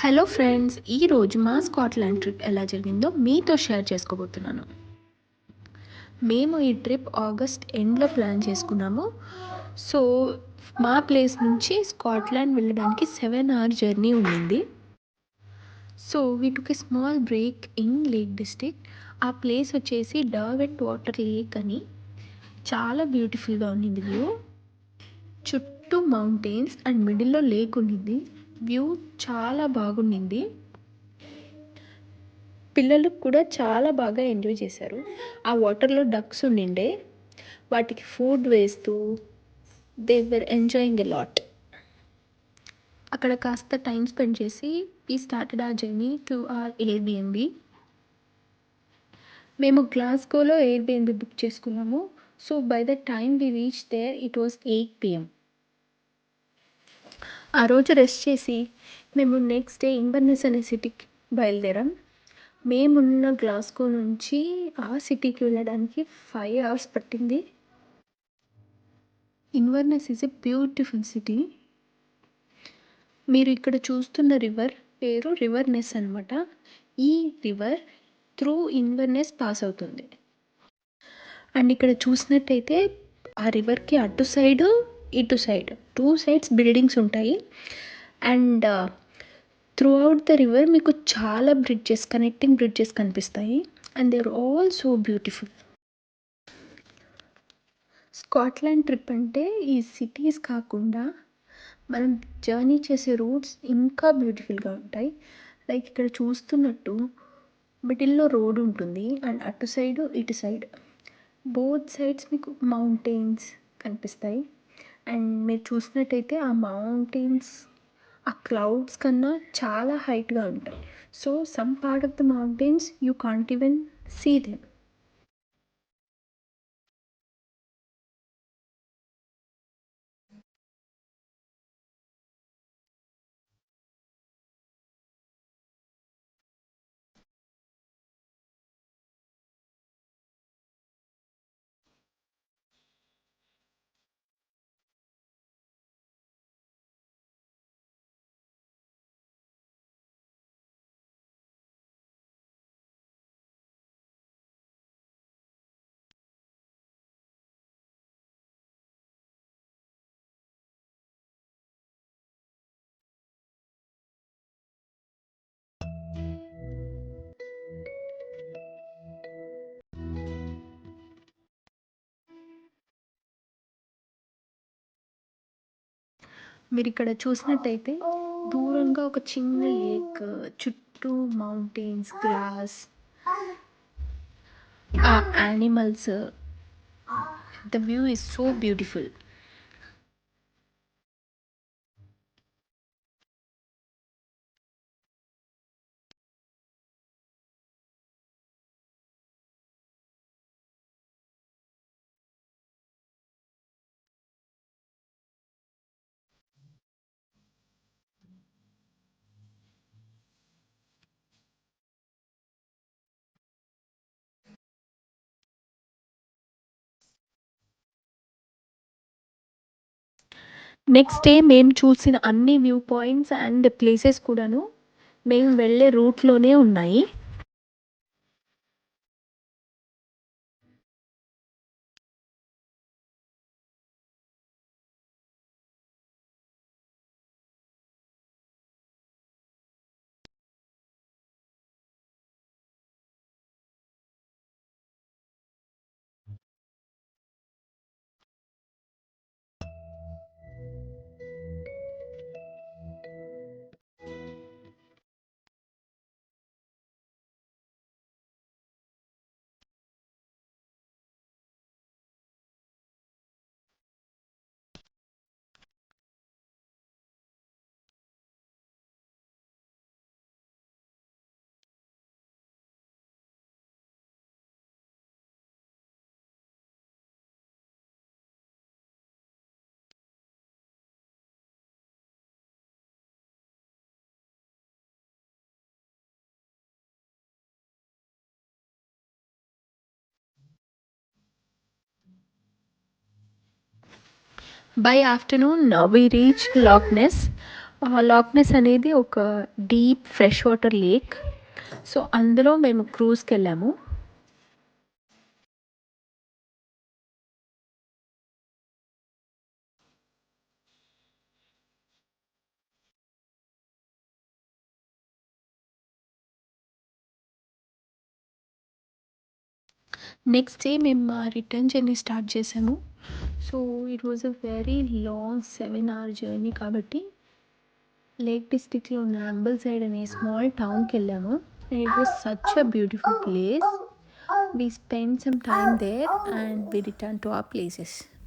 Hello friends, ఈరోజు మా Scotland trip ఎలా జరిగిందో మీతో షేర్ చేసుకోబోతున్నాను. మేము ఈ ట్రిప్ ఆగస్ట్ ఎండ్లో ప్లాన్ చేసుకున్నాము. సో మా ప్లేస్ నుంచి స్కాట్లాండ్ వెళ్ళడానికి 7 hour జర్నీ ఉండింది. So we took a small break in lake district. ఆ ప్లేస్ వచ్చేసి డర్వెట్ వాటర్ లేక్ అని. చాలా బ్యూటిఫుల్గా ఉండింది వ్యూ. చుట్టూ మౌంటైన్స్ అండ్ మిడిల్లో లేక్ ఉండింది. వ్యూ చాలా బాగుండింది. పిల్లలు కూడా చాలా బాగా ఎంజాయ్ చేశారు. ఆ వాటర్లో డక్స్ ఉండిండే, వాటికి ఫుడ్ వేస్తూ they were enjoying a lot. అక్కడ కాస్త టైం స్పెండ్ చేసి we started our journey to our Airbnb. మేము గ్లాస్గోలో ఎయిర్బిఎన్బి బుక్ చేసుకున్నాము. So by the time we reach there it was 8 PM. ఆ రోజు రెస్ట్ చేసి మేము నెక్స్ట్ డే ఇన్వర్నెస్ అనే సిటీకి బయలుదేరాం. మేమున్న గ్లాస్గో నుంచి ఆ సిటీకి వెళ్ళడానికి 5 hours పట్టింది. Inverness is a beautiful city. మీరు ఇక్కడ చూస్తున్న రివర్ పేరు రివర్ నెస్ అనమాట. ఈ రివర్ త్రూ ఇన్వర్నెస్ పాస్ అవుతుంది. అండ్ ఇక్కడ చూసినట్టయితే ఆ రివర్కి అటు సైడు ఇటు సైడ్ 2 sides బిల్డింగ్స్ ఉంటాయి. And throughout the river మీకు చాలా కనెక్టింగ్ బ్రిడ్జెస్ కనిపిస్తాయి. And they are all so beautiful. Scotland trip అంటే ఈ సిటీస్ కాకుండా మనం జర్నీ చేసే రూట్స్ ఇంకా బ్యూటిఫుల్గా ఉంటాయి. లైక్ ఇక్కడ చూస్తున్నట్టు మిడిల్లో రోడ్ ఉంటుంది అండ్ అటు సైడు ఇటు సైడ్ బోత్ సైడ్స్ మీకు మౌంటైన్స్ కనిపిస్తాయి. అండ్ మీరు చూసినట్టయితే ఆ మౌంటైన్స్ ఆ క్లౌడ్స్ కన్నా చాలా హైట్గా ఉంటాయి. So some part of the mountains you can't even see them. మీరు ఇక్కడ చూసినట్టయితే దూరంగా ఒక చిన్న లేక్, చుట్టూ మౌంటైన్స్, గ్రాస్, ఆ animals, the view is so beautiful. Next day మేము చూసిన అన్ని వ్యూ పాయింట్స్ అండ్ ప్లేసెస్ కూడాను మేము వెళ్ళే రూట్లోనే ఉన్నాయి. By afternoon, we reached Loch Ness. Loch Ness అనేది ఒక deep fresh water lake. So, అందులో మేము క్రూజ్‌కెళ్ళాము. నెక్స్ట్ డే మేము మా రిటర్న్ జర్నీ స్టార్ట్ చేసాము. So, it was a very long 7 hour journey కాబట్టి లేక్ డిస్ట్రిక్ట్‌లో ఉన్న అంబల్‌సైడ్ అనే స్మాల్ టౌన్‌కెళ్ళాము. It was such a beautiful place. We spent some time there and we returned to our places.